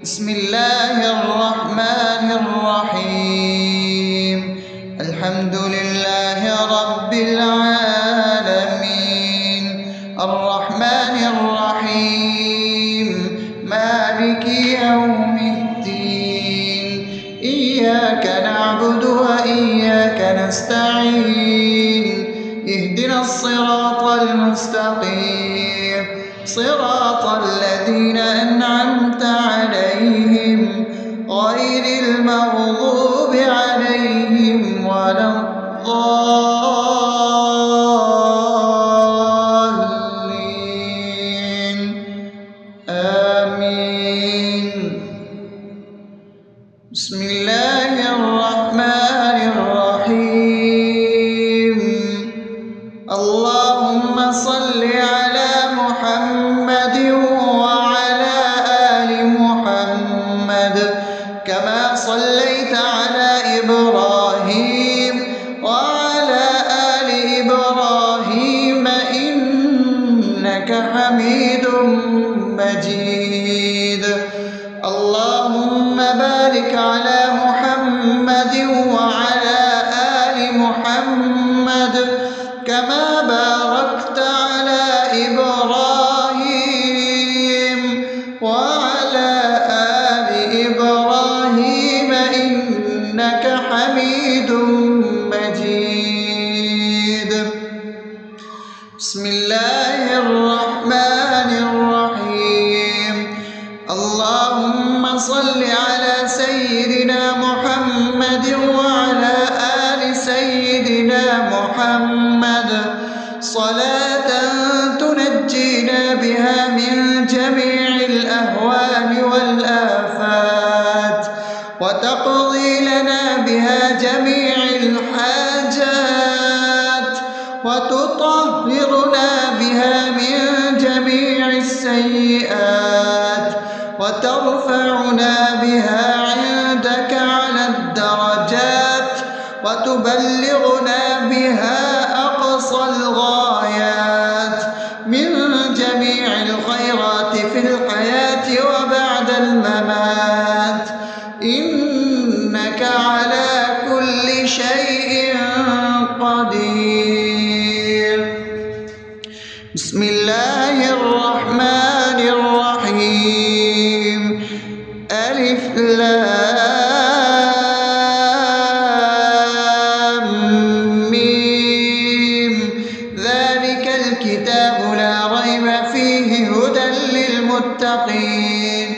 بسم الله الرحمن الرحيم. الحمد لله رب العالمين، الرحمن الرحيم، مالك يوم الدين. إياك نعبد وإياك نستعين، اهدنا الصراط المستقيم، صراط الذين أنعمت عليهم غير المغضوب عليهم ولا الضالين. آمين. بسم الله الرحمن الرحيم. اللهم صل على محمد وعلى آل محمد كما صليت على إبراهيم وعلى آل إبراهيم إنك حميد مجيد. اللهم بارك على محمد وعلى آل محمد كما باركت على إبراهيم وعلى آل إبراهيم إنك حميد مجيد. بسم الله الرحمن الرحيم. اللهم صل على سيدنا محمد وعلى آل سيدنا محمد صلاة تنجينا بها من جميع الأهوال والآفات، وتقضي لنا بها جميع الحاجات، وتطهرنا بها من جميع السيئات، وترفعنا بها عندك على الدرجات، وتبلغنا بها أقصى الغايات من جميع الخيرات في الحياة وبعد الممات، إنك على كل شيء قدير. بسم الله الرحمن الرحيم. ألف لام ميم. ذلك الكتاب لا ريب فيه هدى للمتقين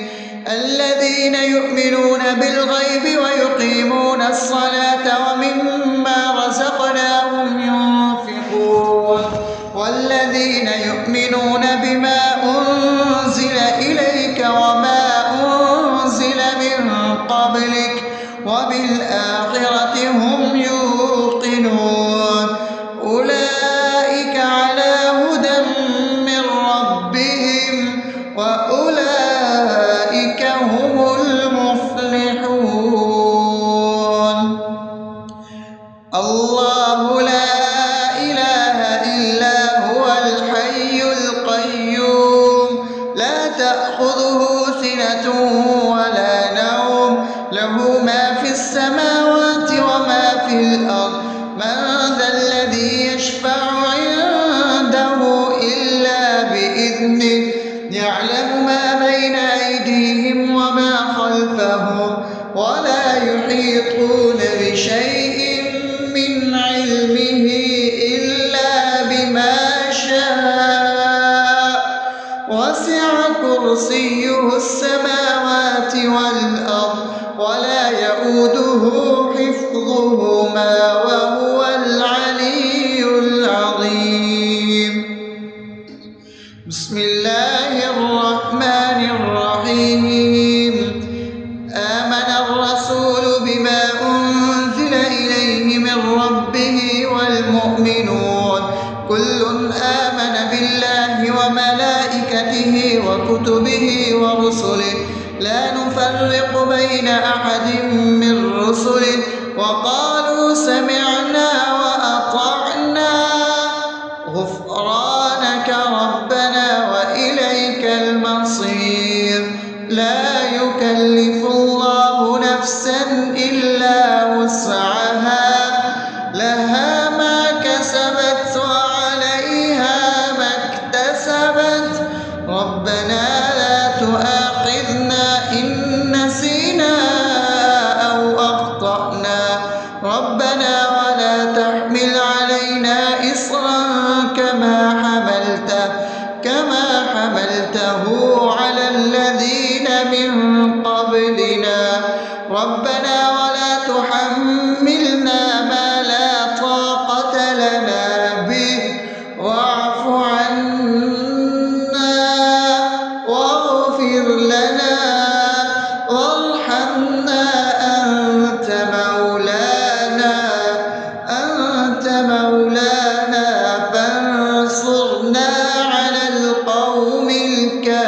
الذين يؤمنون بالغيب ويقيمون الصلاة ومما رزقناهم ينفقون والذين يؤمنون بما أنزل إليك وما أنزل من قبلك وبالآخرة هم يوقنون أولئك على هدى من ربهم وأولئك هم المفلحون. الله لا إله إلا هو الحي القيوم لا تأخذه سنة ولا نوم له ما في السماوات وما في الأرض من ذا الذي يشفع عنده إلا بإذنه يعلم ما بين أيديهم وما خلفهم ولا يحيطون بشيء من علمه إلا بما شاء وسع كرسيه السماوات والأرض ولا يؤوده حفظهما وهو العلي العظيم. بسم الله الرحمن الرحيم. آمن الرسول بما أنزل إليه من ربه والمؤمنون كل آمن بالله وملائكته وكتبه ورسله لا نفرق بين أحد من رسله وقالوا سمعنا وأطعنا غفرانك ربنا وإليك المصير. لا يكلف يكلف الله نفسا إلا وسعها لها ما كسبت وعليها ما اكتسبت ربنا لا تؤاخذنا إن نسينا أو أخطأنا ربنا ولا تحمل علينا إصرا كما حملته على الذين من قبلنا ربنا ولا تحملنا ما لا طاقة لنا به واعف عنا واغفر لنا وارحمنا أنت مولانا فانصرنا على القوم الكافرين.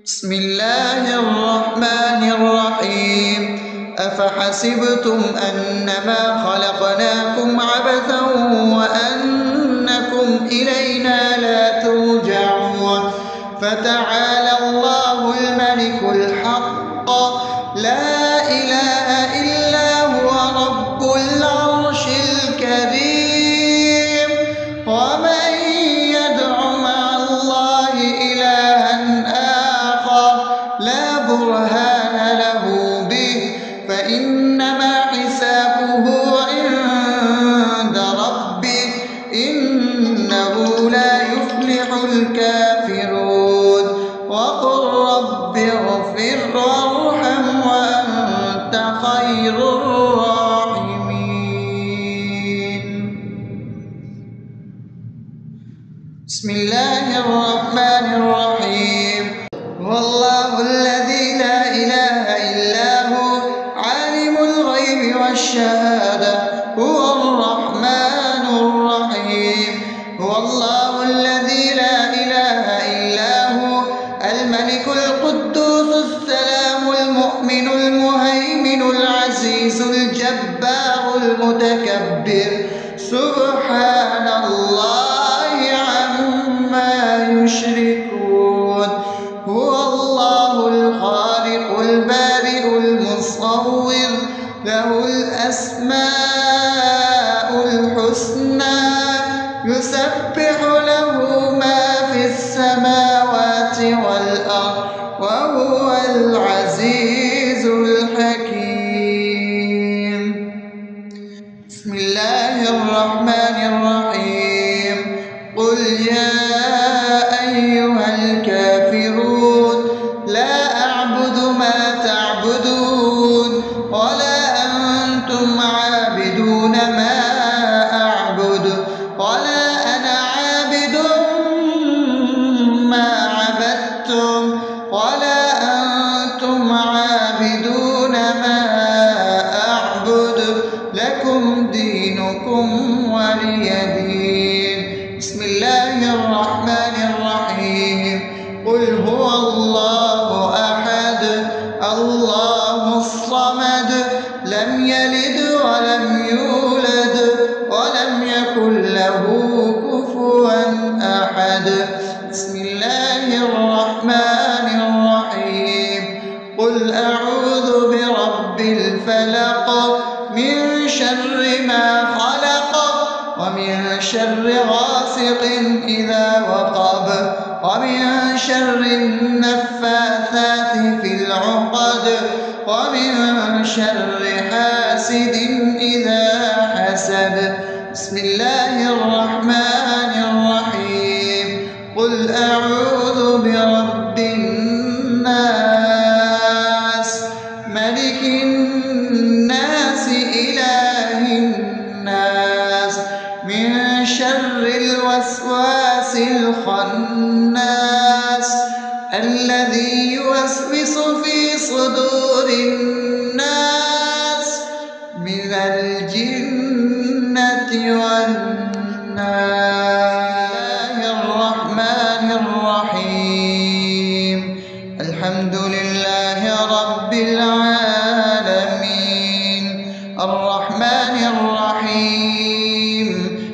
بسم الله الرحمن الرحيم أفحسبتم أنما خلقناكم عبثا وأنكم إلينا لا ترجعون فتعالى الله الملك الحق لا إله إلا هو رب العرش الكريم ومن يدع مع الله إلها آخر لا برهان له به فإنما حسابه عند ربه إنه لا يفلح الكافرون وقل رب اغفر وارحم وأنت خير الراحمين. بسم الله الرحمن الرحيم هو الله الذي لا إله إلا هو عالم الغيب والشهادة هو الرحمن الرحيم هو الله الذي لا إله إلا هو الملك القدوس السلام المؤمن المهيمن العزيز الجبار المتكبر سبحان الله عما يشركون هو الله الخالق البارئ المصور له الأسماء الحسنى يسبح له ما في السماوات والأرض وهو العزيز الحكيم. بسم الله الرحمن الرحيم قل يا أيها الكافرون لا أعبد ما تعبدون ولا أنتم عابدون ما أعبد ولا أنا عابد ما عبدتم ولا أنتم عابدون ما أعبد لكم دينكم ولي دين. بسم الله الرحمن الرحيم قل هو الله أحد الله الصمد لم يلد ولم يولد ولم يكن له كفوا أحد. بسم الله الرحمن الرحيم قل أعوذ برب الفلق من شر ما خلق ومن شر غاسق إذا وقب ومن شر النفاثات في العقد ومن شر حاسد إذا حسد. بسم الله الرحمن الرحيم قل أعوذ برب الناس ملك الناس إله الناس من شر الوسواس الخناس الذي يوسوس في صدور الناس من الجنة والناس. الرحمن الرحيم الحمد لله رب العالمين الرحمن الرحيم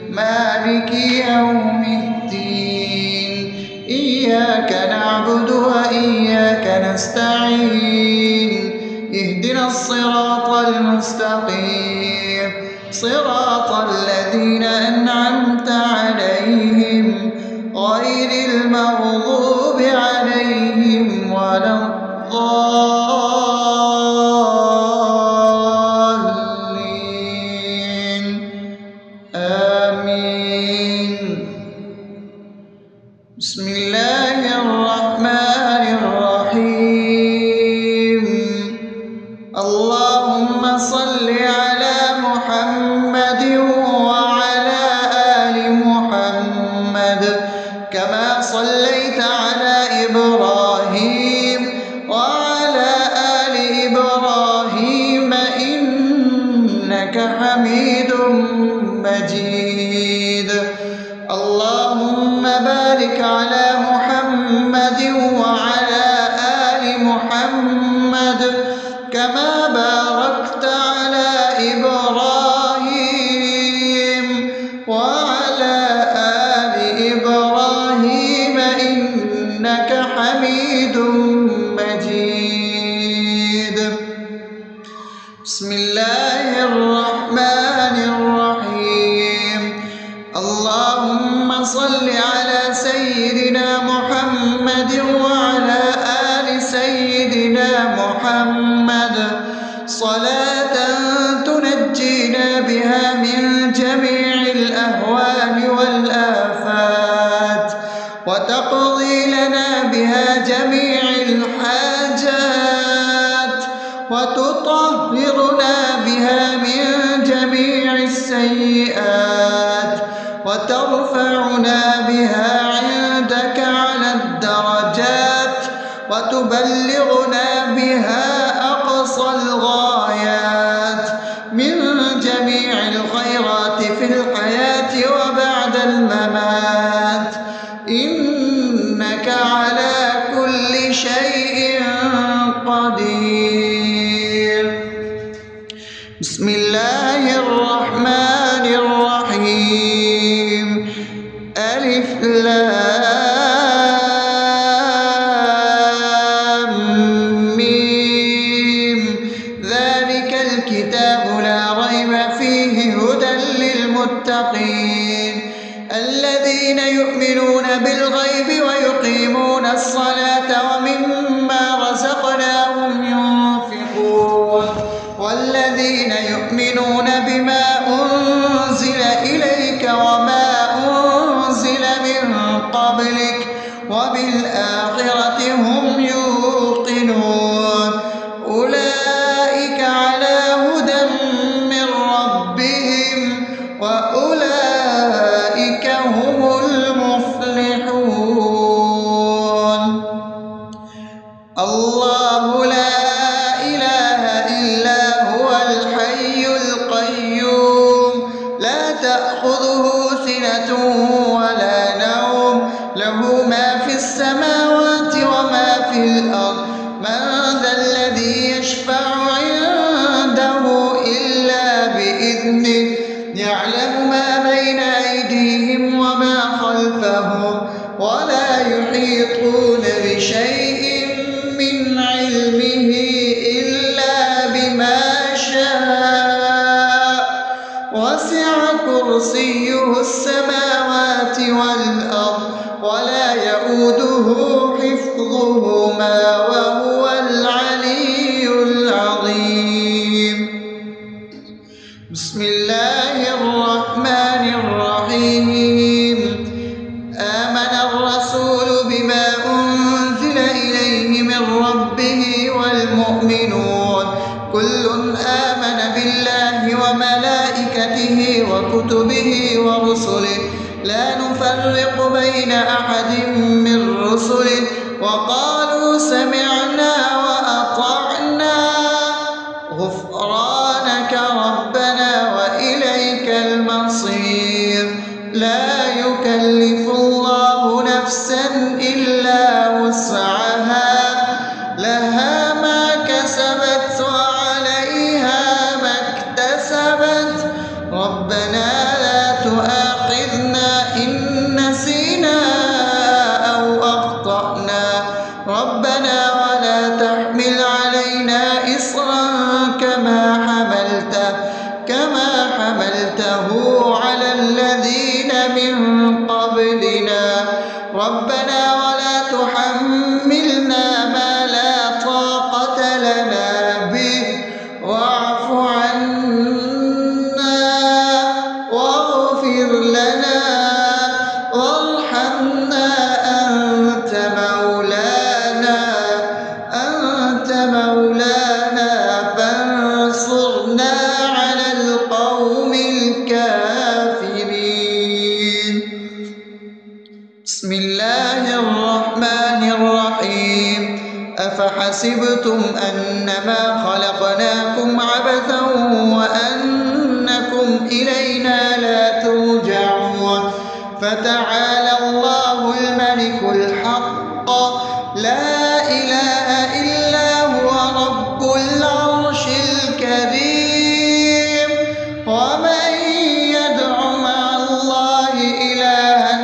مالك يوم الدين إياك نعبد نستعين اهدنا الصراط المستقيم صراط الذين أنعمت عليهم غير المغضوب عليهم ولا الضالين آمين. بسم الله الرحمن الرحيم. اللهم صل على محمد وعلى آل محمد كما صليت على إبراهيم وعلى آل إبراهيم إنك حميد مجيد. اللهم بارك على محمد وعلى آل محمد كما باركت على إبراهيم وعلى آل إبراهيم إنك حميد مجيد. بسم الله الرحمن الرحيم. اللهم صل على سيدنا محمد وعلى آل سيدنا محمد صلاة تنجينا بها من جميع الأهوال والآفات وتقضي لنا بها جميع الحاجات وتطهرنا بها من جميع السيئات وترفعنا بها عندك على الدرجات وتبلغنا بها أقصى الغايات من جميع الخيرات في الحياة وبعد الممات إنك على كل شيء قدير. بسم الله الرحمن الرحيم. ألف لام ميم ذلك الكتاب لا ريب فيه هدى للمتقين الذين يؤمنون بالغيب ويقيمون الصلاة ومما رزقناهم ينفقون والذين يؤمنون بما أنزل إليك وما أنزل من قبلك وبالآخرة هم يوقنون أولئك على هدى من ربهم وأولئك هم المفلحون. الله لا إله إلا هو الحي القيوم لا تأخذه سنة ولا نوم له ما في السماوات وما في الأرض من ذا الذي يشفع عنده إلا بإذنه يعلم ما بين أيديهم وما خلفهم ولا يحيطون بشيء من علمه إلا بما شاء وسع كرسيه السماوات والأرض ولا يؤوده حفظهما وهو العلي العظيم. بسم الله الرحمن الرحيم. آمن الرسول بما أنزل إليه من ربه والمؤمنون كل آمن بالله وملائكته وكتبه ورسله لا نفرق بين أحد من رسله وقالوا سمعنا وأطعنا غفرانك ربنا وإليك المصير. لا يكلف الله نفسا إلا وسعها لها ما كسبت وعليها ما اكتسبت ربنا لا تؤاخذنا إن نسينا أو أخطأنا ربنا ولا تحمل علينا إصرا كما حملته على الذين من قبلنا ربنا ولا تحملنا ما لا طاقة لنا به واعف عنا واغفر لنا وارحمنا أنت مولانا فانصرنا على القوم الكافرين. بسم الله الرحمن الرحيم أفحسبتم أنما خلقناكم عبثا وأنكم إلينا لا ترجعون فتعالى الله الملك الحق لا إله إلا هو رب العرش الكريم ومن يدع مع الله إلها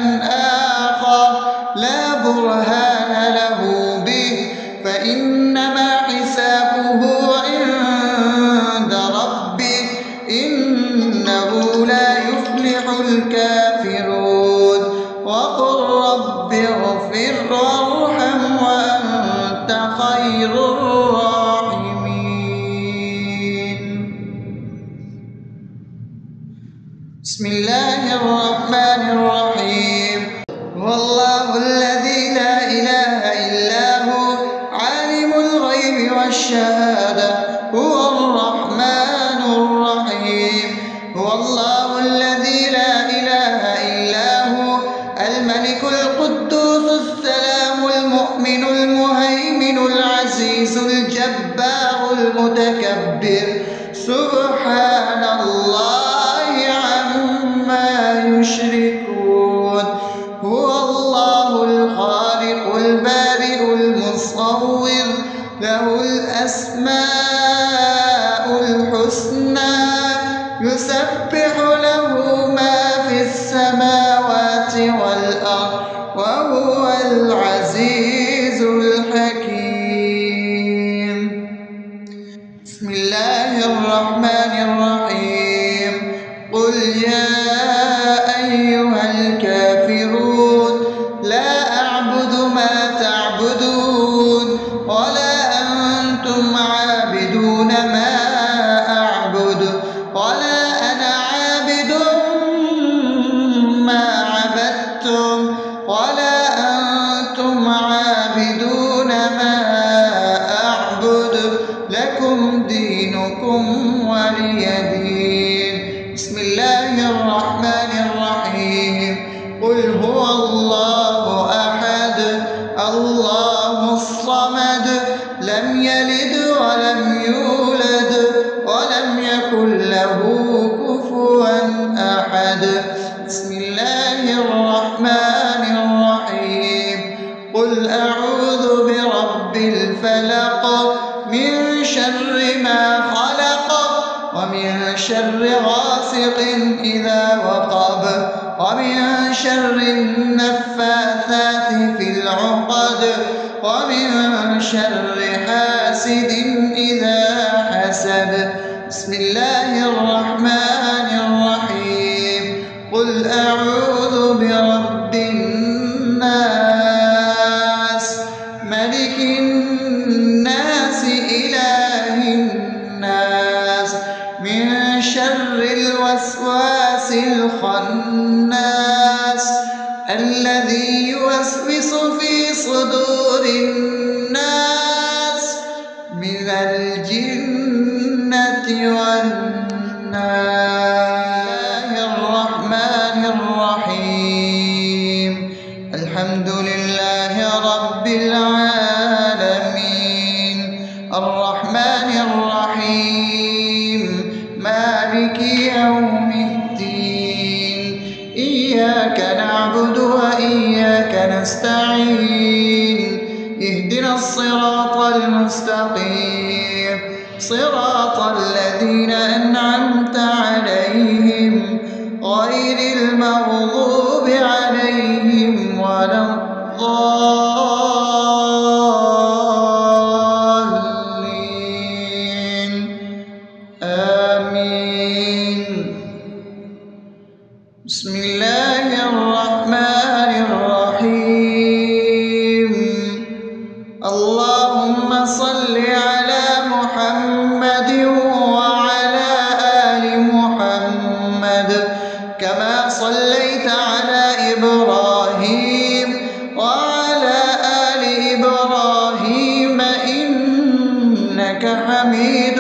آخر لا برهان له به فإنما حسابه عند ربه إنه لا يفلح الكافرون وقل رب اغفر وارحم وأنت خير الراحمين. بسم الله الرحمن الرحيم هو الله الذي لا إله إلا هو عالم الغيب والشهادة هو الرحمن الرحيم هو الله الذي لا إله إلا هو الملك القدوس السلام المؤمن المهيمن العزيز الجبار المتكبر سبحان الله عما يشركون هو الله الخالق البارئ المصور له الأسماء الحسنى يسبح له ما في السماوات والأرض وهو العزيز الحكيم. بسم الله الرحمن الرحيم قل يا أيها الكافرون لا أعبد ما تعبدون ولا أنتم عابدون ما أعبد ولا أنا عابد ما عبدتم ولا أنتم عابدون ما أعبد لكم دينكم ولي دين. بسم الله الرحمن الرحيم قل هو الله أحد الله الصمد لم يلد ولم يولد ولم يكن له كفوا أحد. بسم الله الرحمن الرحيم قل أعوذ برب الفلق من شر ما خلق ومن شر غاسق إذا وقب ومن شر النفاثات في العقد ومن شر حاسد إذا حسد. بسم الله الرحمن الرحيم قل أعوذ برب الناس ملك الناس إله الناس من شر الوسواس الخناس الذي يوسوس في صدور الناس من الجنة والناس. الرحمن الرحيم الحمد لله رب العالمين الرحمن الرحيم مالك يوم الدين إياك نعبد وإياك نستعين اهدنا الصراط المستقيم صراط الذين أنعمت عليهم غير المغضوب عليهم ولا الضالين. اللهم صل على محمد وعلى آل محمد كما صليت على إبراهيم وعلى آل إبراهيم إنك حميد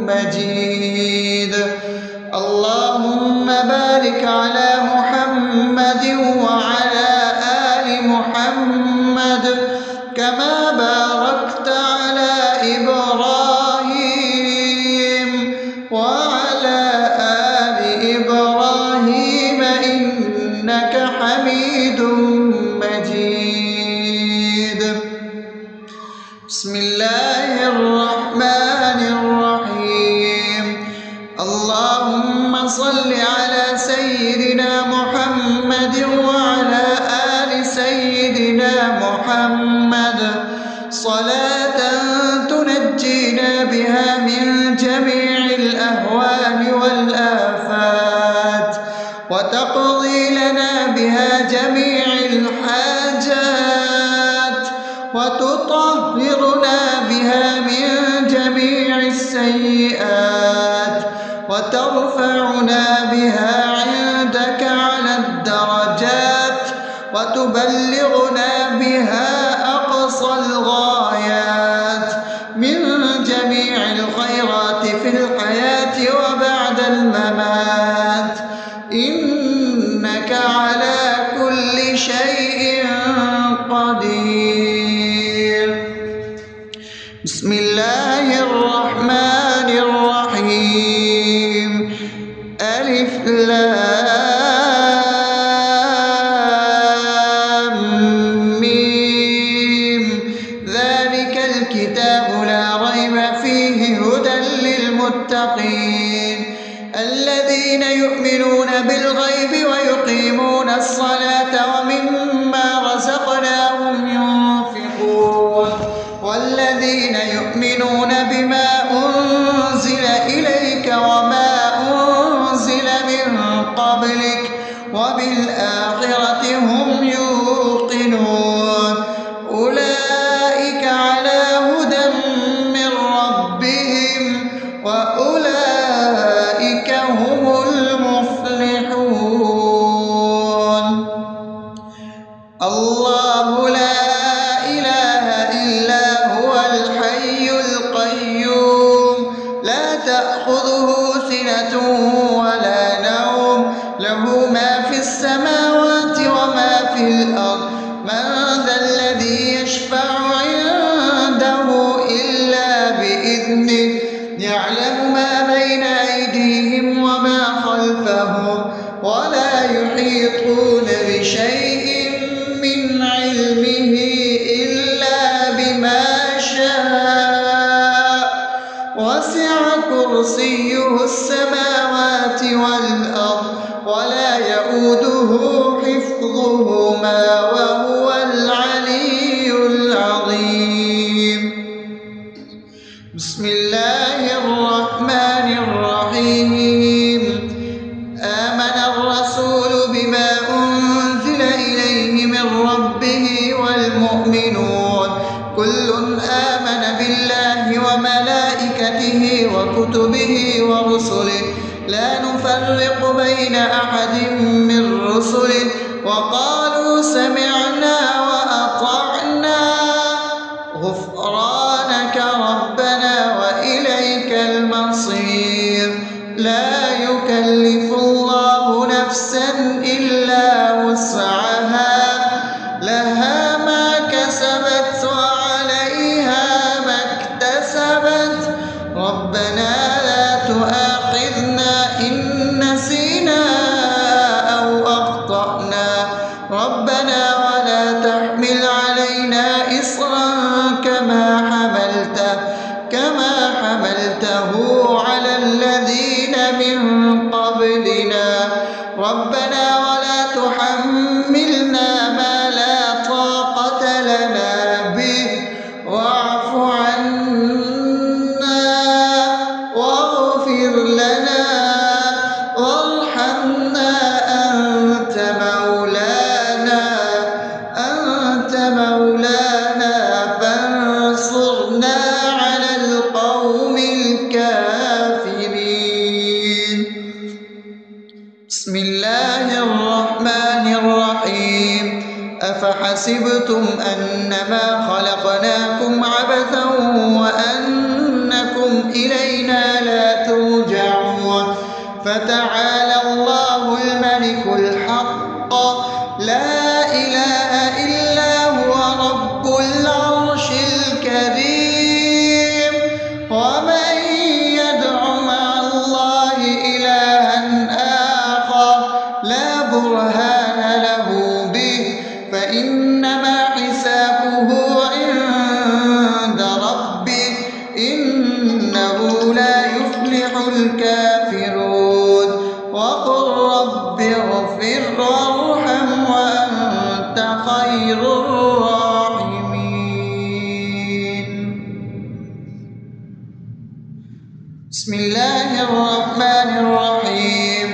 مجيد. اللهم بارك على محمد وعلى آل محمد كما باركت على إبراهيم وعلى آل إبراهيم إنك حميد مجيد. بسم الله الرحمن الرحيم. اللهم صل على سيدنا محمد وعلى آل سيدنا محمد صلاة تنجينا بها من جميع الأهوال والآفات وتقضي لنا بها جميع الحاجات وتطهرنا بها من جميع السيئات وترفعنا بها عندك على الدرجات وتبلغنا بها أقصى الغايات من جميع الخيرات في الحياة وبعد الممات إنك على كل شيء قدير. بسم الله الرحمن الرحيم. ألف لام ميم. ذلك الكتاب لا ريب فيه هدى للمتقين الذين يؤمنون بالغيب ويقيمون الصلاة ومما رزقناهم ينفقون والذين يؤمنون بما أنزل إليك وما أنزل من قبلك وبالآخرة هم يوقنون أولئك على هدى من ربهم وأولئك هم المفلحون. الله لا إله إلا هو الحي القيوم لا تأخذه سنة ولا نوم له ما في السماوات وما في الأرض من ذا الذي يشفع عنده إلا بإذنه يعلم ما بين أيديهم وما خلفهم ولا يحيطون بشيء من علمه إلا بما شاء وسع كرسيه السماوات والأرض ولا يؤوده حفظهما وهو العلي العظيم. بسم الله الرحمن الرحيم. آمن الرسول بما أنزل إليه من ربه والمؤمنون كل آمن بالله وملائكته وكتبه ورسله لا نفرق بين أحد من رسله وقالوا سمعنا وأطعنا غفرانك ربنا وإليك المصير. لا يكلف الله نفسا إلا وسعها لها ما كسبت وعليها ما اكتسبت ربنا لا تؤاخذنا إن نسينا أو أخطأنا ربنا حسبتم أنما خلقناكم عبثا وأنكم إلينا لا ترجعون فتعالى الله الملك الحق لا إله إلا هو رب العرش الكريم ومن يدع مع الله إلها آخر لا برهان له به فإنما حسابه عند ربه إنه لا يفلح الكافرون وقل رب اغفر وارحم وأنت خير الراحمين. بسم الله الرحمن الرحيم.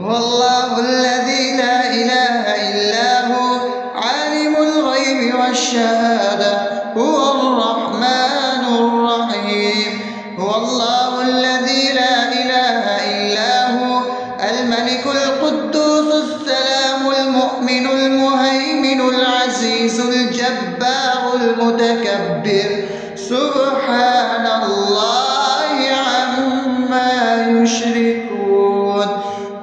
هو الله الذي لا إله إلا هو عالم الغيب والشهادة هو الرحمن الرحيم. هو الله الذي لا إله إلا هو الملك القدوس السلام المؤمن المهيمن العزيز الجبار المتكبر سبحان الله عما يشركون.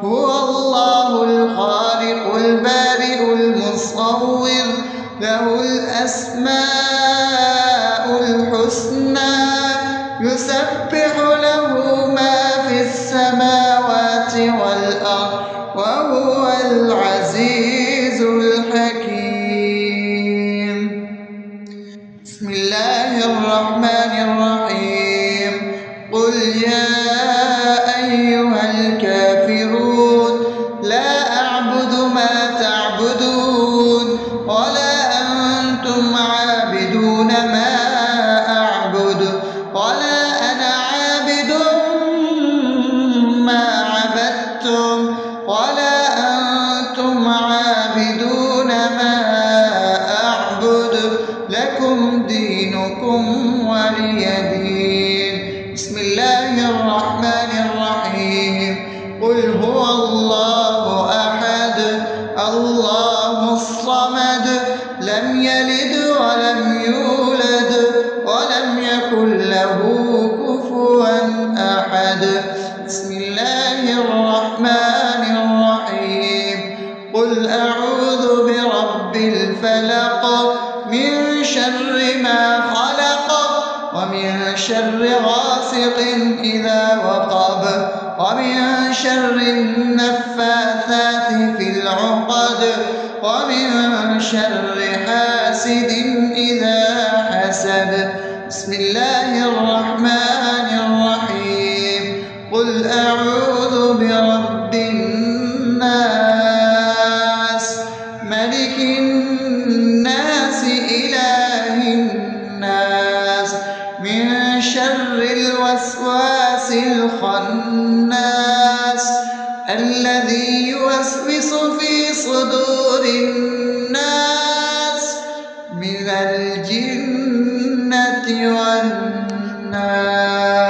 هو الله الخالق البارئ المصور له الأسماء الحسنى يسبح له ما في السماوات والأرض وهو العزيز الحكيم. بسم الله الرحمن الرحيم. قل يا أيها الكافرون لا أعبد ما تعبدون ولا أنتم عابدون ما أعبد ولا أنا عابد ما عبدتم ولا أنتم عابدون ما أعبد لكم دينكم ولي دين. بسم الله الرحمن الرحيم. قل هو الله أحد الله الصمد لم يلد ولم يولد ولم يكن له كفوا أحد. بسم الله الرحمن الرحيم. قل أعوذ برب الفلق من شر ما خلق ومن شر غاسق إذا وقب ومن شر النفاثات في العقد ومن شر حاسد إذا حسد. بسم الله الرحمن الرحيم. قل أعوذ برب الناس ملك الناس إله الناس من شر الوسواس الخناس الذي يوسوس في صدور الناس من الجنة والناس.